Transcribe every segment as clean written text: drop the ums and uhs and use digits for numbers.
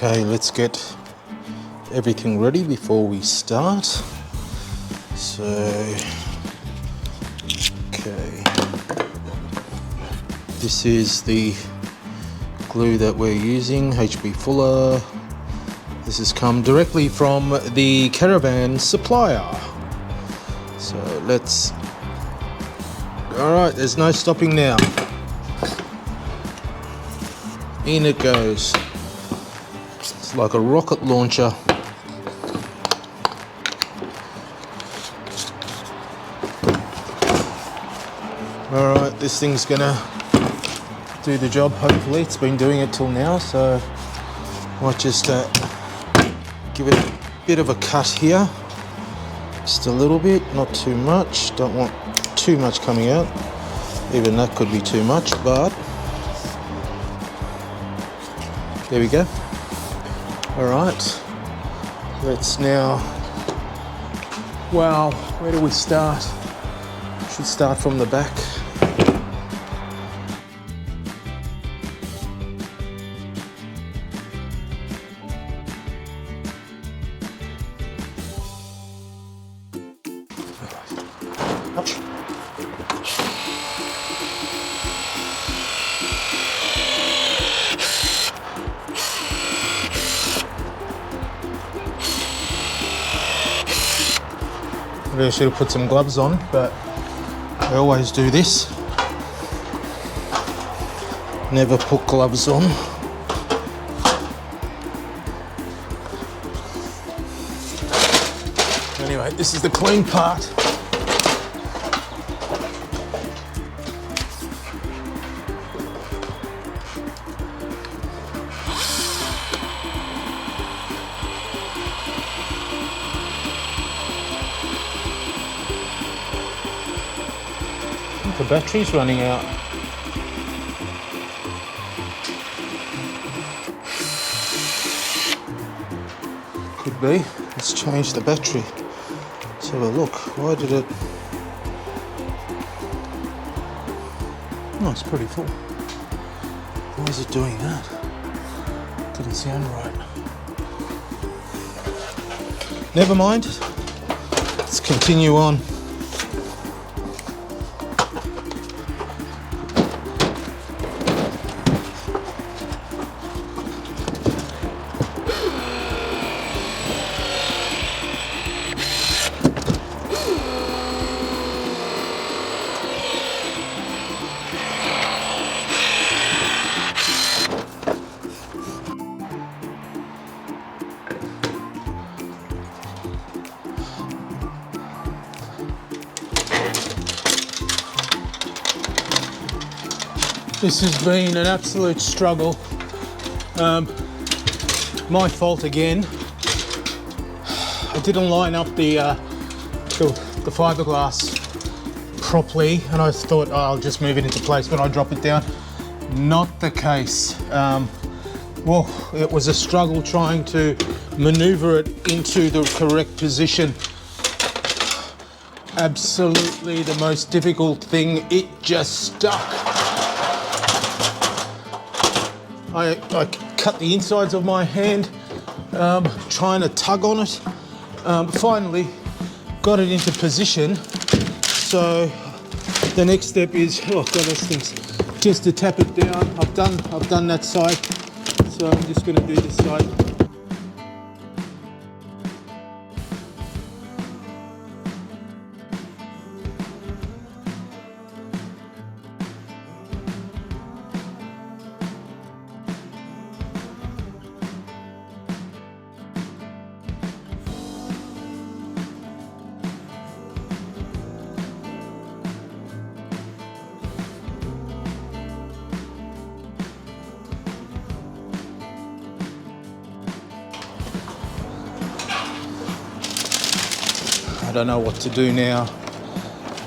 Okay, let's get everything ready before we start. So, okay, this is the glue that we're using, HB Fuller. This has come directly from the caravan supplier. So let's, all right, there's no stopping now. In it goes. It's like a rocket launcher. All right, this thing's gonna do the job, hopefully. It's been doing it till now, so I might just give it a bit of a cut here. Just a little bit, not too much. Don't want too much coming out. Even that could be too much, but there we go. All right, let's now, well, where do we start? Should start from the back. Maybe I should have put some gloves on, but I always do this. Never put gloves on. Anyway, this is the clean part. The battery's running out. Could be. Let's change the battery. Let's have a look. Why did it... Oh, it's pretty full. Why is it doing that? Didn't sound right. Never mind. Let's continue on. This has been an absolute struggle. My fault again. I didn't line up the fiberglass properly, and I thought, oh, I'll just move it into place when I drop it down. Not the case. Well, it was a struggle trying to maneuver it into the correct position. Absolutely the most difficult thing. It just stuck. I cut the insides of my hand trying to tug on it. Finally got it into position. So the next step is, oh God, those things, just to tap it down. I've done that side, so I'm just going to do this side. I don't know what to do now.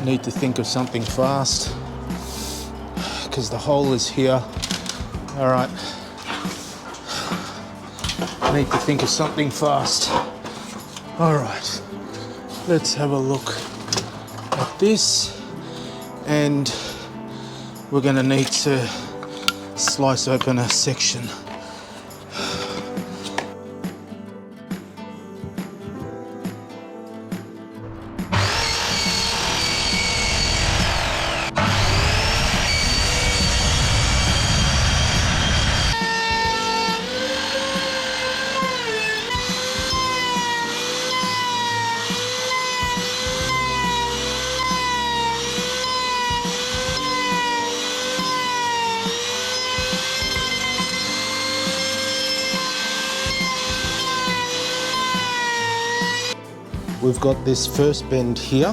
I need to think of something fast because the hole is here. All right. I need to think of something fast. All right. Let's have a look at this, and we're going to need to slice open a section. we've got this first bend here,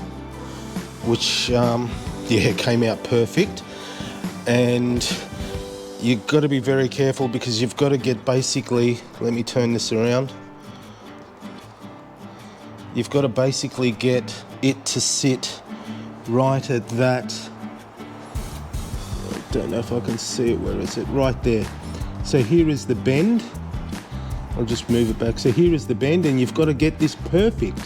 which yeah, came out perfect. And you've got to be very careful because you've got to get basically, let me turn this around. You've got to basically get it to sit right at that, I don't know if I can see it, where is it? Right there. So here is the bend. I'll just move it back. So here is the bend, and you've got to get this perfect.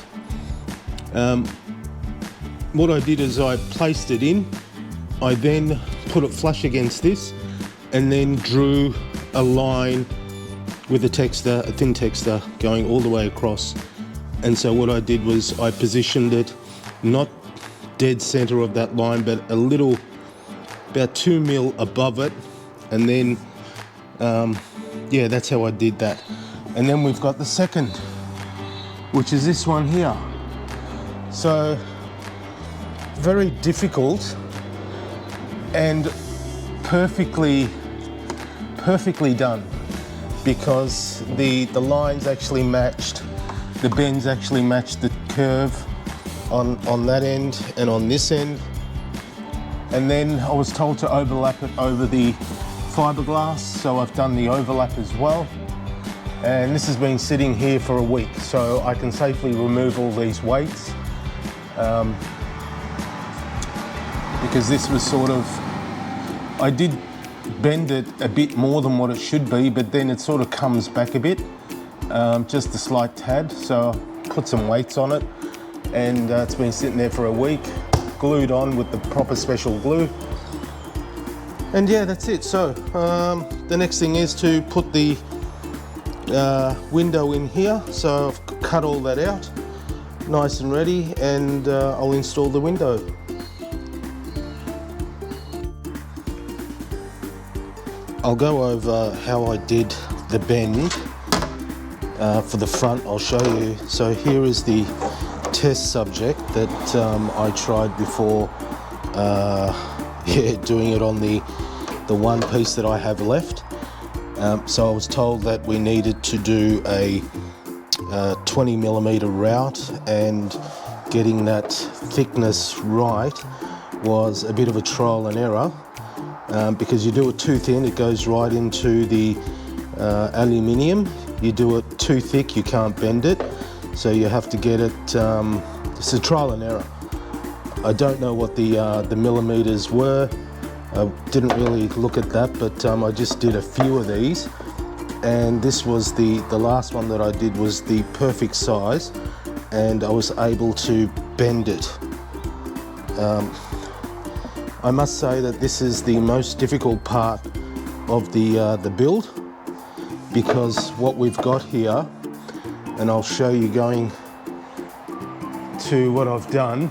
What I did is I placed it in, I then put it flush against this, and then drew a line with a texture, a thin texture, going all the way across. And so what I did was I positioned it not dead center of that line, but a little, about 2 mil above it. And then, yeah, that's how I did that. And then we've got the second, which is this one here. So, very difficult and perfectly done, because the lines actually matched, the bends actually matched the curve on that end and on this end. And then I was told to overlap it over the fiberglass, so I've done the overlap as well. And this has been sitting here for a week, so I can safely remove all these weights. Because this was sort of, I did bend it a bit more than what it should be, but then it sort of comes back a bit, just a slight tad. So I put some weights on it, and it's been sitting there for a week, glued on with the proper special glue. And yeah, that's it. So the next thing is to put the window in here. So I've cut all that out, nice and ready, and I'll install the window. I'll go over how I did the bend for the front. I'll show you. So here is the test subject that I tried before, yeah, doing it on the one piece that I have left. So I was told that we needed to do a 20mm route, and getting that thickness right was a bit of a trial and error. Because you do it too thin, it goes right into the aluminium. You do it too thick, you can't bend it. So you have to get it, it's a trial and error. I don't know what the millimeters were. I didn't really look at that, but I just did a few of these. And this was the last one that I did was the perfect size, and I was able to bend it. I must say that this is the most difficult part of the build, because what we've got here, and I'll show you going to what I've done.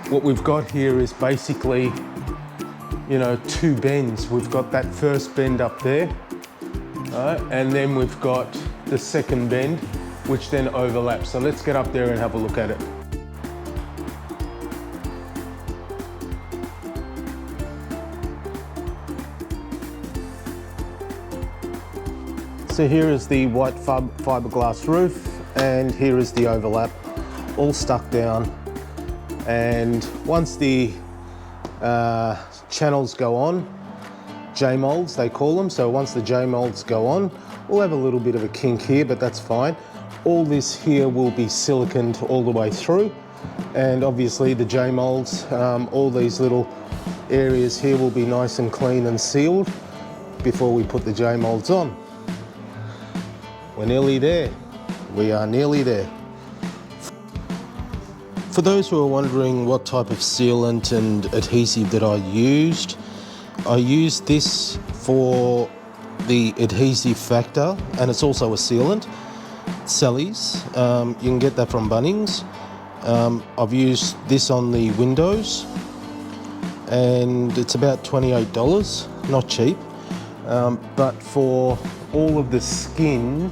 What we've got here is basically, you know, two bends. We've got that first bend up there, and then we've got the second bend, which then overlaps. So let's get up there and have a look at it. So here is the white fiberglass roof, and here is the overlap, all stuck down. And once the channels go on, J-molds they call them, so once the J-molds go on, we'll have a little bit of a kink here, but that's fine. All this here will be siliconed all the way through, and obviously the J-molds, all these little areas here will be nice and clean and sealed before we put the J-molds on. We're nearly there. We are nearly there. For those who are wondering what type of sealant and adhesive that I used this for the adhesive factor, and it's also a sealant, Sally's. You can get that from Bunnings. I've used this on the windows, and it's about $28, not cheap. But for all of the skin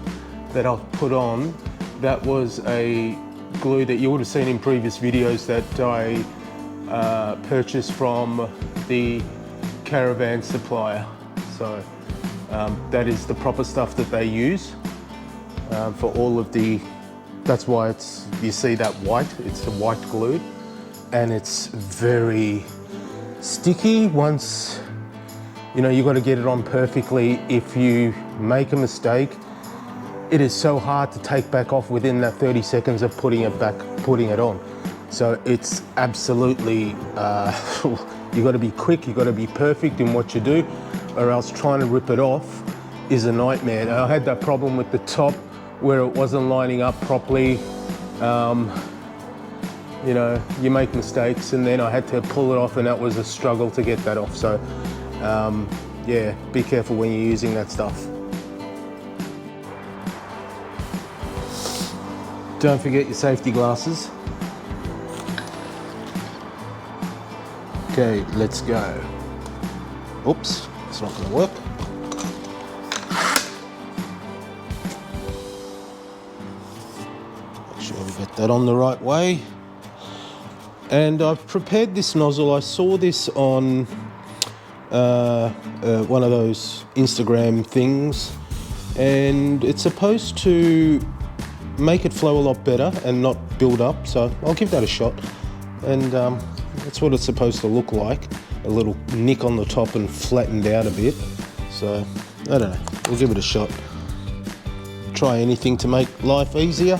that I've put on, that was a glue that you would have seen in previous videos that I purchased from the caravan supplier. So that is the proper stuff that they use for all of the That's why you see that white, it's a white glue, and it's very sticky once, you know, you've got to get it on perfectly. If you make a mistake, it is so hard to take back off within that 30 seconds of putting it on. So it's absolutely, you got to be quick, you got to be perfect in what you do, or else trying to rip it off is a nightmare. And I had that problem with the top where it wasn't lining up properly. You know, you make mistakes, and then I had to pull it off, and that was a struggle to get that off. So yeah, be careful when you're using that stuff. Don't forget your safety glasses. Okay, let's go. Oops, it's not gonna work. Make sure we get that on the right way. And I've prepared this nozzle. I saw this on one of those Instagram things, and it's supposed to make it flow a lot better and not build up. So I'll give that a shot. And that's what it's supposed to look like. A little nick on the top and flattened out a bit. So I don't know, we'll give it a shot. Try anything to make life easier.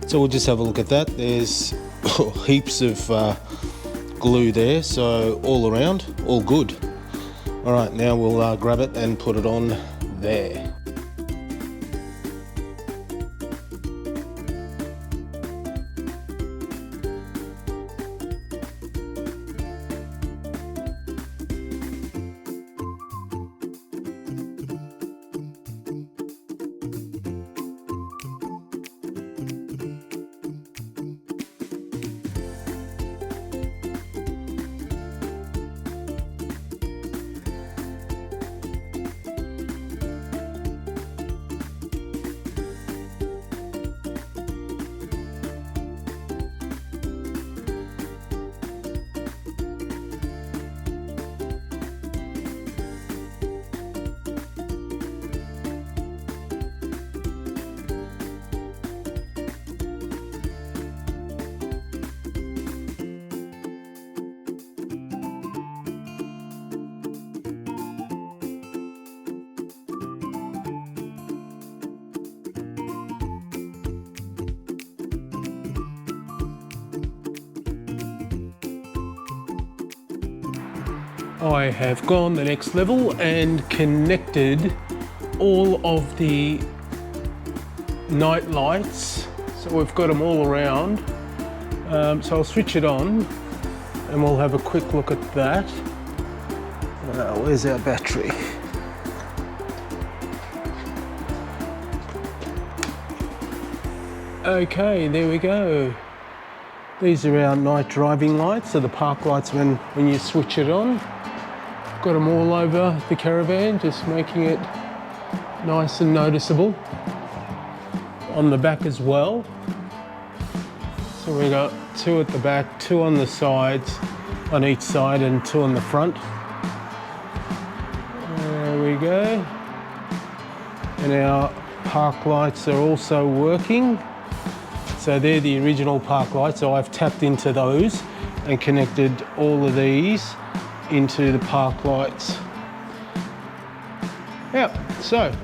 So we'll just have a look at that. There's heaps of glue there, so all around, all good. All right, now we'll grab it and put it on there. I have gone the next level and connected all of the night lights. So we've got them all around. So I'll switch it on and we'll have a quick look at that. Where's our battery? Okay, there we go. These are our night driving lights, so the park lights when you switch it on. Got them all over the caravan, just making it nice and noticeable. On the back as well. So we got two at the back, two on the sides, on each side and 2 on the front. There we go. And our park lights are also working. So they're the original park lights, so I've tapped into those and connected all of these into the park lights. Yep, so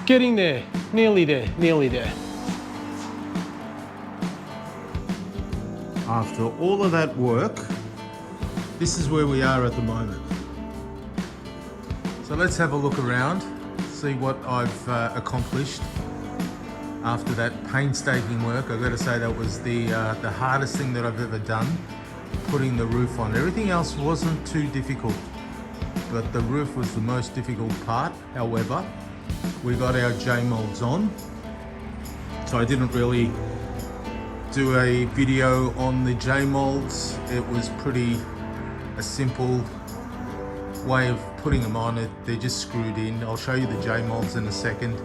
getting there, nearly there, nearly there. After all of that work, this is where we are at the moment. So let's have a look around, see what I've accomplished after that painstaking work. I've got to say that was the hardest thing that I've ever done, putting the roof on. Everything else wasn't too difficult, but the roof was the most difficult part. However, we got our J-molds on, so I didn't really do a video on the J-molds. It was a simple way of putting them on. They're just screwed in. I'll show you the J-molds in a second.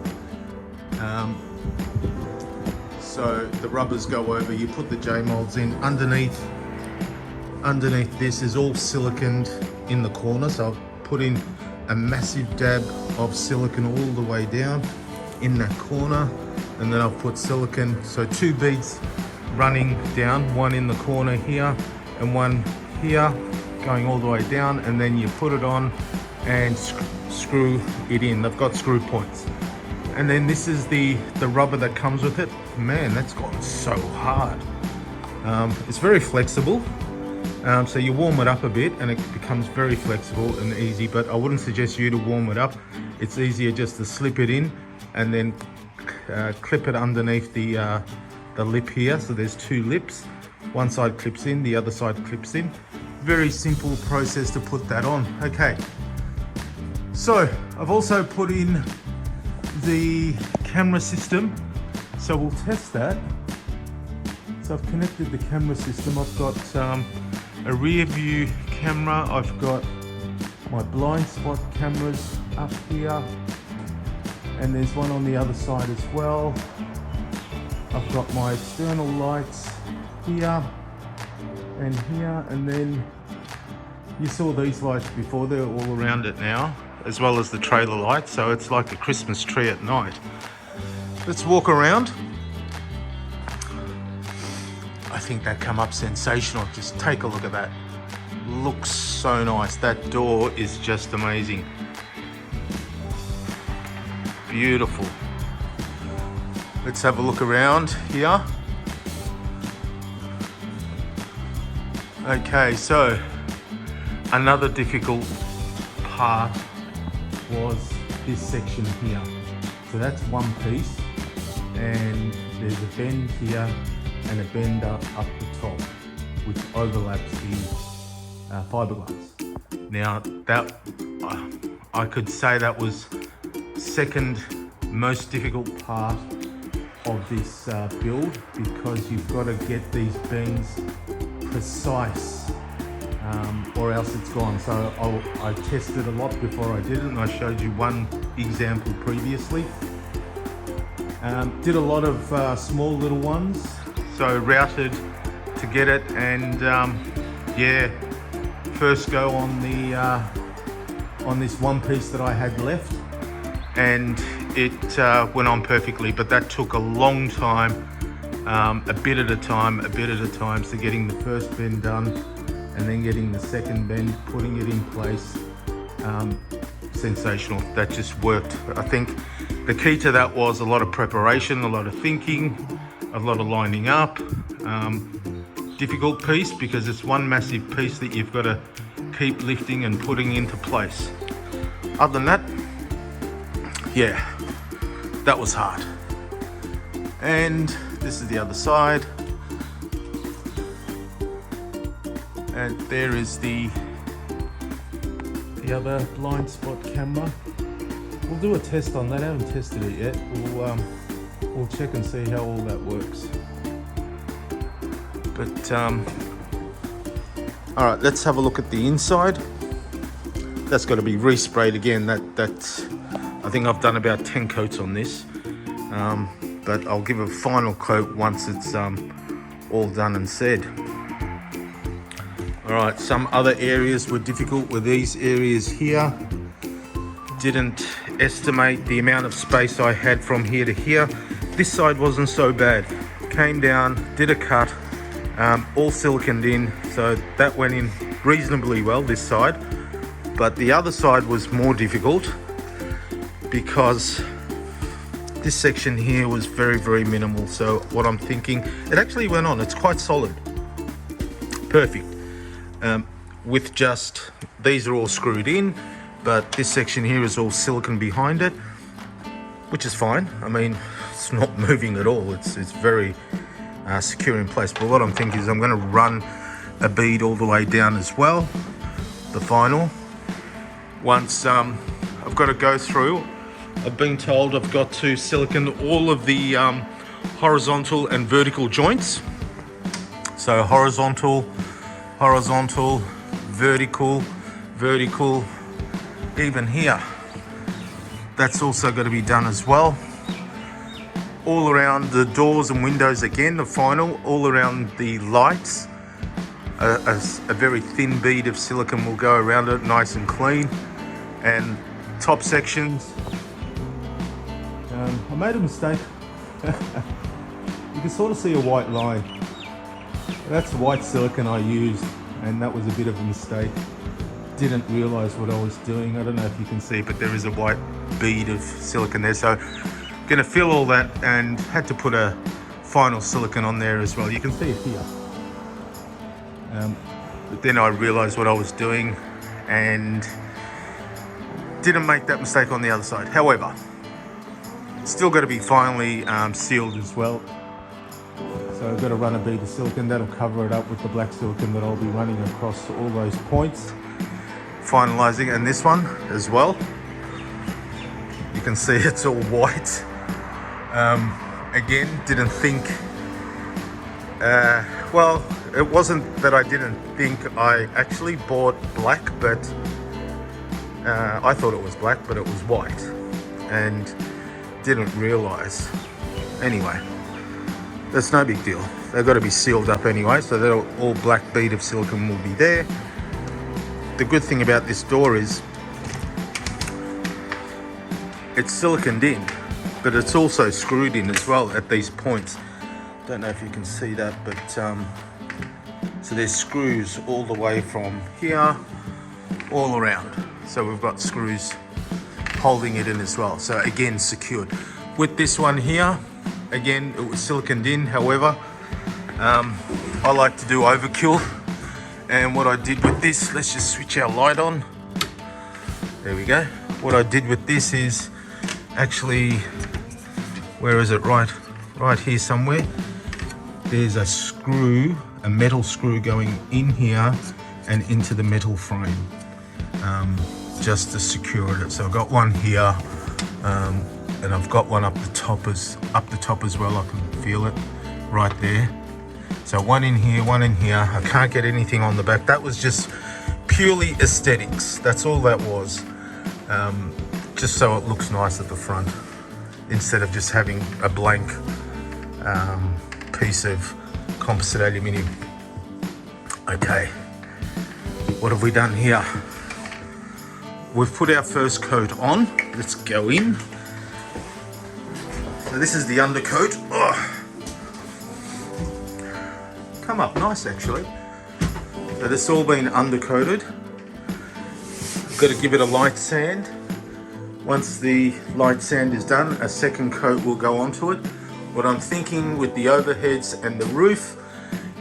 So the rubbers go over, you put the J-molds in. Underneath this is all siliconed in the corner, so I've put in a massive dab of silicone all the way down in that corner, and then I've put silicone, so 2 beads running down, one in the corner here and one here, going all the way down, and then you put it on and screw it in. They've got screw points. And then this is the rubber that comes with it. Man, that's gotten so hard. It's very flexible. So you warm it up a bit and it becomes very flexible and easy, but I wouldn't suggest you to warm it up. It's easier just to slip it in and then clip it underneath the lip here. So there's 2 lips. One side clips in, the other side clips in. Very simple process to put that on. Okay. So I've also put in the camera system, so we'll test that. So I've connected the camera system. I've got a rear view camera, I've got my blind spot cameras up here, and there's one on the other side as well. I've got my external lights here and here, and then you saw these lights before, they're all around it now, as well as the trailer lights, so it's like a Christmas tree at night. Let's walk around. I think that come up sensational. Just take a look at that. Looks so nice. That door is just amazing. Beautiful. Let's have a look around here. Okay, so another difficult part was this section here. So that's one piece, and there's a bend here and a bend up the top, which overlaps the fiberglass. Now that I could say that was second most difficult part of this build, because you've got to get these bends precise, or else it's gone. So I tested a lot before I did it, and I showed you one example previously. Did a lot of small little ones, so routed to get it, and yeah, first go on the on this one piece that I had left, and it went on perfectly, but that took a long time, a bit at a time, so getting the first bend done and then getting the second bend, putting it in place. Sensational. That just worked. I think the key to that was a lot of preparation, a lot of thinking, a lot of lining up. Difficult piece, because it's one massive piece that you've got to keep lifting and putting into place. Other than that, yeah, that was hard. And this is the other side, and there is the other blind spot camera. We'll do a test on that. I haven't tested it yet. We'll check and see how all that works. But all right, let's have a look at the inside. That's got to be resprayed again. That's I think I've done about 10 coats on this, but I'll give a final coat once it's all done and said. All right, some other areas were difficult with these areas here. Didn't estimate the amount of space I had from here to here. This side wasn't so bad. Came down, did a cut, all siliconed in, so that went in reasonably well, this side. But the other side was more difficult because this section here was very, very minimal. So what I'm thinking, it actually went on, it's quite solid. Perfect. With just, these are all screwed in, but this section here is all silicon behind it, which is fine. I mean, it's not moving at all. It's very secure in place. But what I'm thinking is I'm going to run a bead all the way down as well, the final. Once I've got to go through, I've been told I've got to silicon all of the horizontal and vertical joints. So horizontal, vertical, even here. That's also got to be done as well. All around the doors and windows again, the final, all around the lights. A very thin bead of silicon will go around it, nice and clean. And top sections. I made a mistake. You can sort of see a white line. That's white silicon I used, and that was a bit of a mistake. Didn't realize what I was doing. I don't know if you can see, but there is a white bead of silicon there. So I'm gonna fill all that, and had to put a final silicon on there as well. You can see it here. But then I realized what I was doing and didn't make that mistake on the other side. However, still got to be finally sealed as well. So I've got to run a bead of silicon. That'll cover it up with the black silicon that I'll be running across all those points. Finalizing, and this one as well. You can see it's all white. Again, didn't think, well, it wasn't that I didn't think. I actually bought black, but I thought it was black, but it was white, and didn't realize. Anyway, that's no big deal. They've got to be sealed up anyway, so that all black bead of silicon will be there. The good thing about this door is it's siliconed in, but it's also screwed in as well at these points. Don't know if you can see that, but so there's screws all the way from here all around. So we've got screws holding it in as well. So again, secured. With this one here, again, it was siliconed in. However, I like to do overkill. And what I did with this, let's just switch our light on. There we go. What I did with this is actually, where is it? Right here somewhere. There's a screw, a metal screw going in here and into the metal frame, just to secure it. So I've got one here, and I've got one up the top as well. I can feel it right there. So one in here, one in here. I can't get anything on the back. That was just purely aesthetics. That's all that was. Just so it looks nice at the front, instead of just having a blank piece of composite aluminium. Okay, what have we done here? We've put our first coat on. Let's go in. So this is the undercoat. Oh, come up nice actually. So this all been undercoated. Got to give it a light sand. Once the light sand is done, a second coat will go onto it. What I'm thinking with the overheads and the roof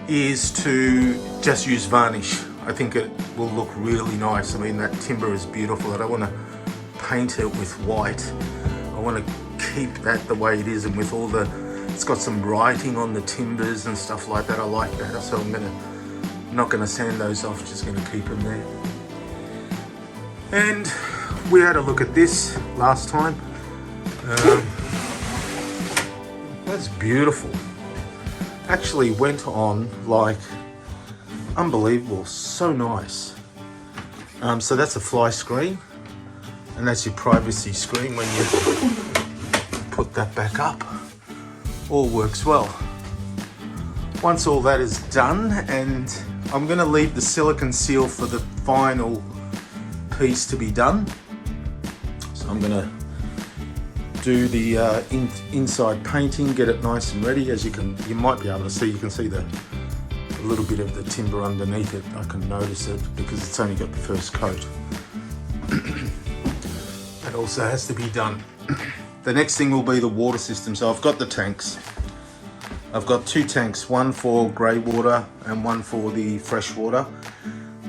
is to just use varnish. I think it will look really nice. I mean, that timber is beautiful. I don't want to paint it with white. I want to keep that the way it is, and with all the, it's got some writing on the timbers and stuff like that. I like that. So I'm not gonna sand those off, just gonna keep them there. And we had a look at this last time. That's beautiful. Actually went on like unbelievable, so nice. So that's a fly screen, and that's your privacy screen when you put that back up. All works well. Once all that is done and I'm going to leave the silicone seal for the final piece to be done. So I'm going to do the inside painting, get it nice and ready. As you might be able to see, you can see a little bit of the timber underneath it. I can notice it because it's only got the first coat. It also has to be done. The next thing will be the water system. So I've got the tanks. I've got 2 tanks, one for grey water and one for the fresh water.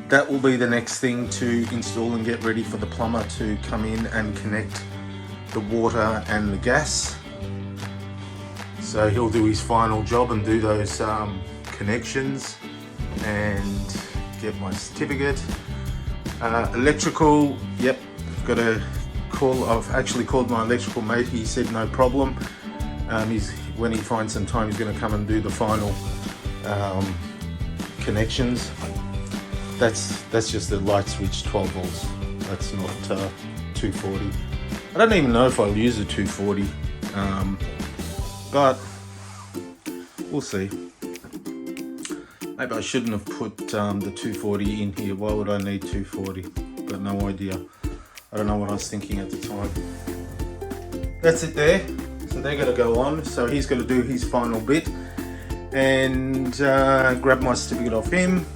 That will be the next thing to install and get ready for the plumber to come in and connect the water and the gas. So he'll do his final job and do those connections and get my certificate. Electrical, yep, I've got to call. I've actually called my electrical mate. He said no problem. When he finds some time, he's going to come and do the final connections. That's just the light switch 12 volts. That's not 240. I don't even know if I'll use a 240, but we'll see. Maybe I shouldn't have put the 240 in here. Why would I need 240? Got no idea. I don't know what I was thinking at the time. That's it there. So they're going to go on. So he's going to do his final bit and grab my certificate off him.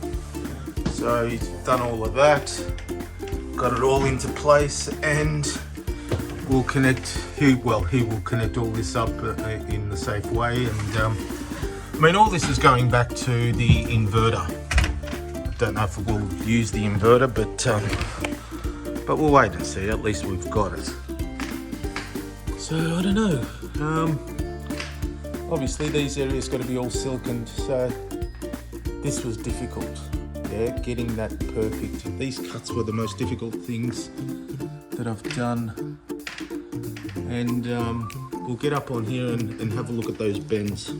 So he's done all of that, got it all into place, and we'll connect. He will connect all this up in the safe way. And I mean, all this is going back to the inverter. Don't know if we'll use the inverter, but we'll wait and see. At least we've got it. So I don't know. Obviously these areas got to be all siliconed, so this was difficult. Yeah, getting that perfect. These cuts were the most difficult things that I've done. And we'll get up on here and have a look at those bends.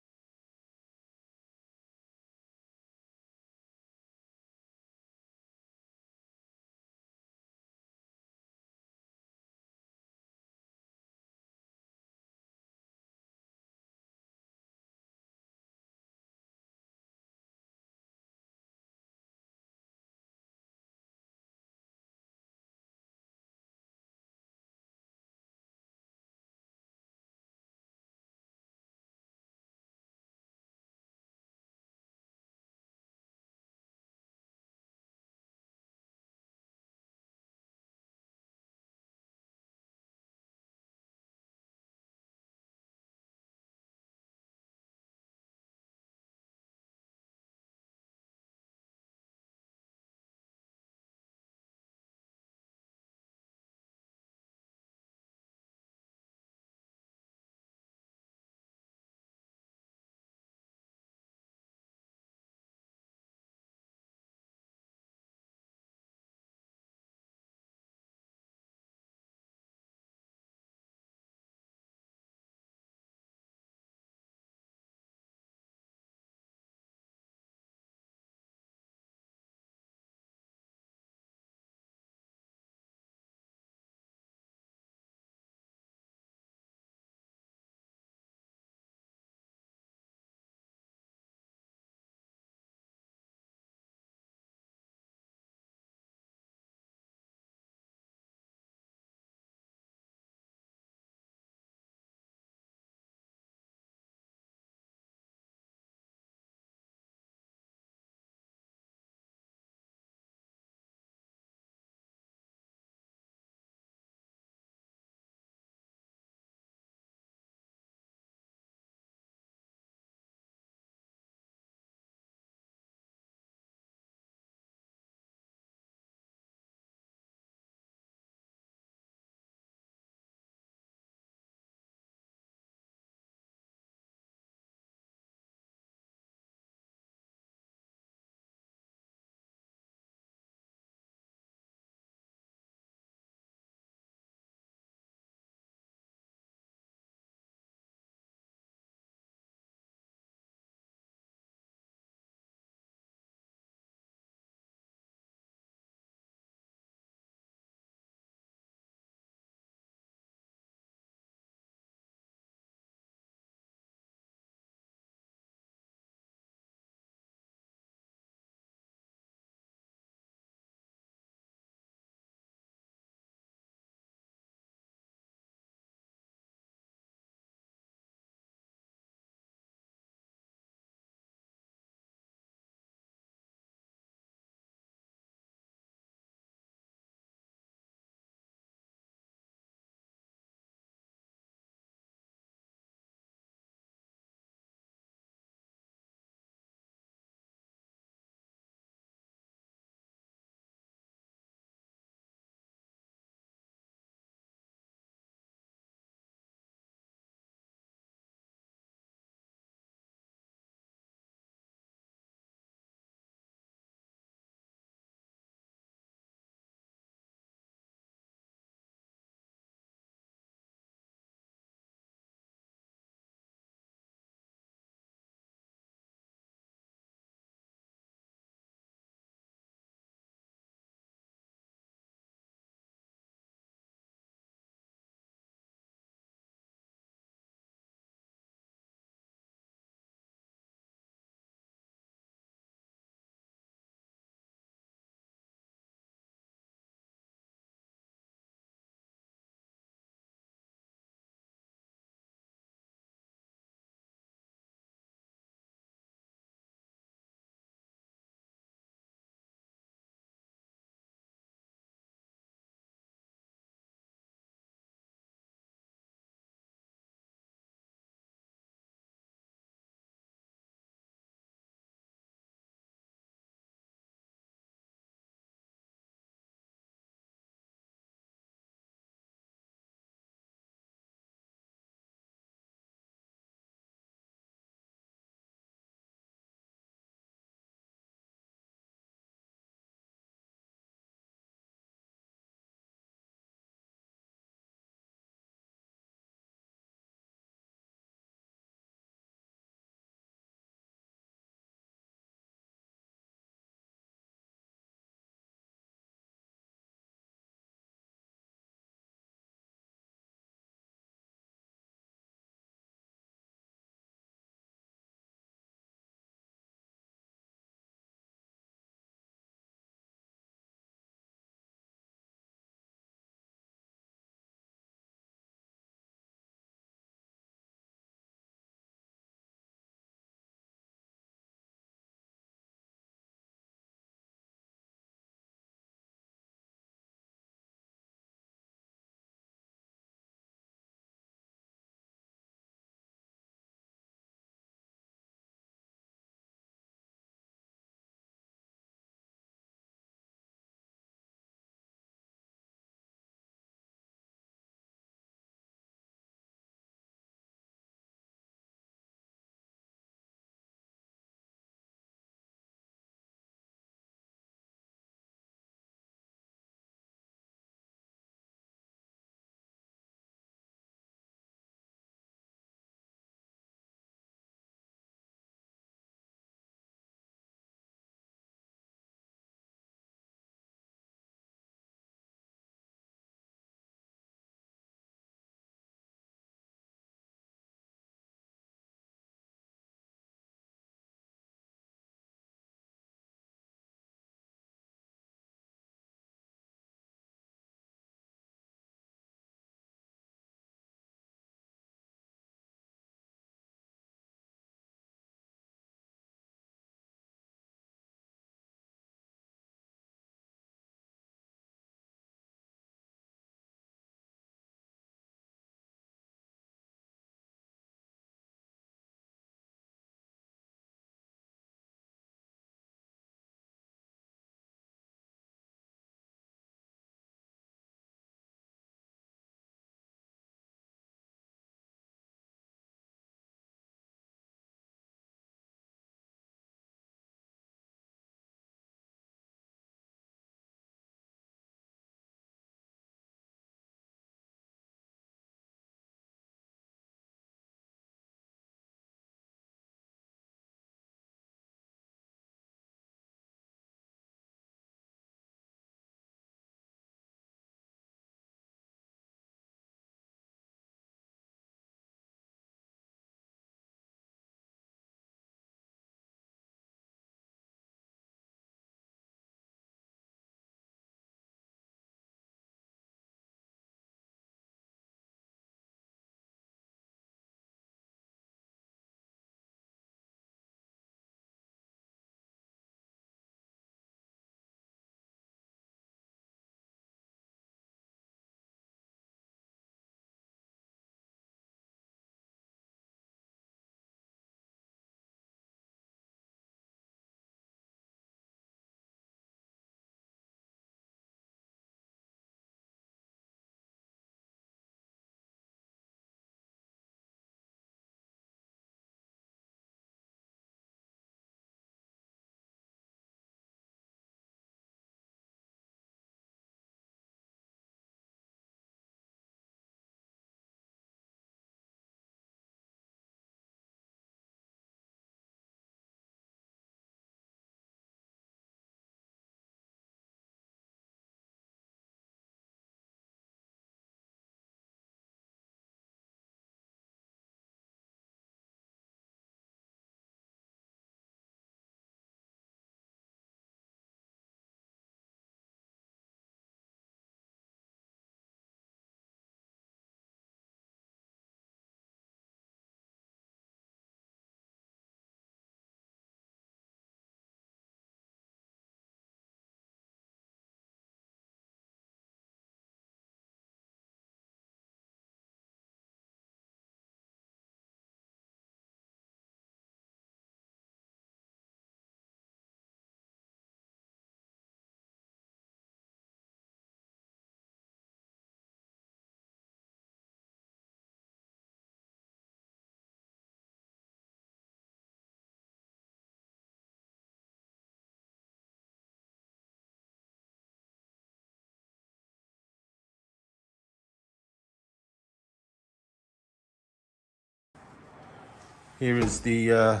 Here is the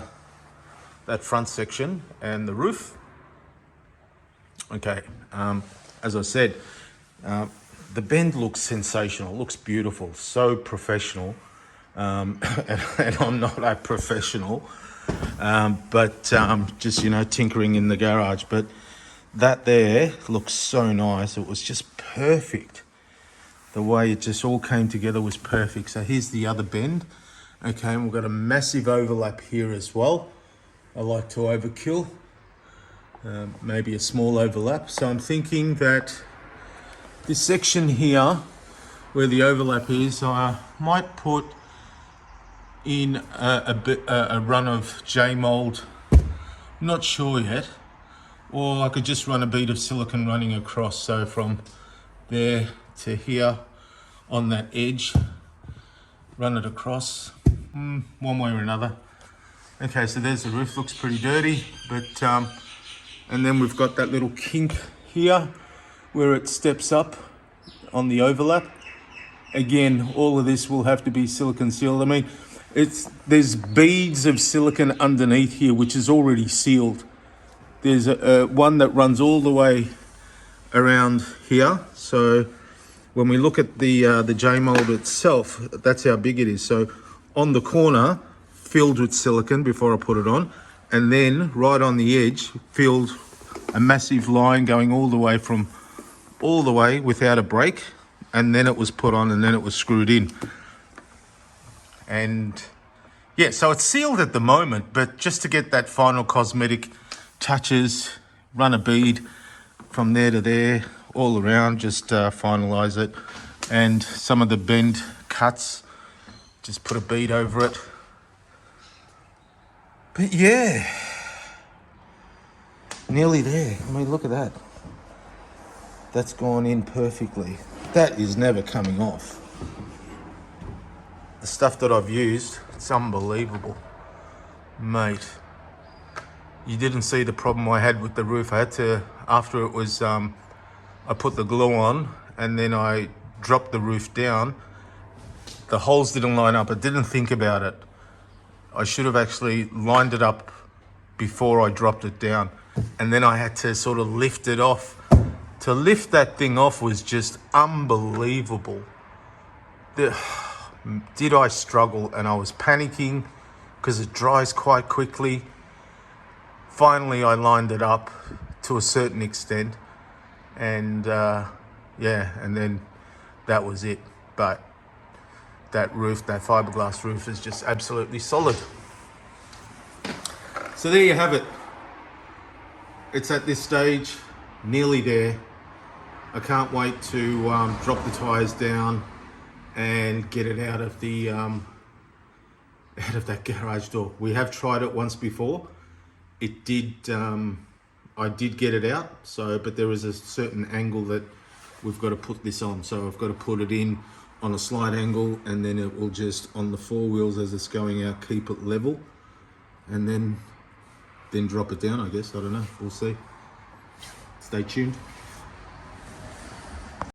that front section and the roof. Okay, as I said, the bend looks sensational, looks beautiful, so professional. And I'm not a professional, but just, you know, tinkering in the garage. But that there looks so nice. It was just perfect. The way it just all came together was perfect. So here's the other bend. Okay, and we've got a massive overlap here as well. I like to overkill, maybe a small overlap. So I'm thinking that this section here, where the overlap is, I might put in a run of J-mold, not sure yet, or I could just run a bead of silicone running across, so from there to here on that edge, run it across, one way or another. Okay, so there's the roof, looks pretty dirty, but and then we've got that little kink here where it steps up on the overlap. Again, all of this will have to be silicone sealed. I mean, there's beads of silicone underneath here, which is already sealed. There's one that runs all the way around here. So when we look at the J-mold itself, that's how big it is. So on the corner, filled with silicone before I put it on, and then right on the edge, filled a massive line going all the way without a break, and then it was put on, and then it was screwed in. And yeah, so it's sealed at the moment, but just to get that final cosmetic touches, run a bead from there to there, all around, just finalize it. And some of the bend cuts, just put a bead over it. But yeah, nearly there. I mean, look at that. That's gone in perfectly. That is never coming off. The stuff that I've used, it's unbelievable. Mate, you didn't see the problem I had with the roof. I had to, after it was, I put the glue on and then I dropped the roof down. The holes didn't line up. I didn't think about it. I should have actually lined it up before I dropped it down. And then I had to sort of lift it off. To lift that thing off was just unbelievable. Did I struggle, and I was panicking because it dries quite quickly. Finally, I lined it up to a certain extent, and yeah, and then that was it. But that roof, that fiberglass roof, is just absolutely solid. So there you have it. It's at this stage, nearly there. I can't wait to drop the tires down and get it out of the out of that garage door. We have tried it once before. It did. I did get it out. So, but there is a certain angle that we've got to put this on. So I've got to put it in on a slight angle, and then it will just on the four wheels as it's going out, keep it level, and then drop it down. I guess, I don't know. We'll see. Stay tuned.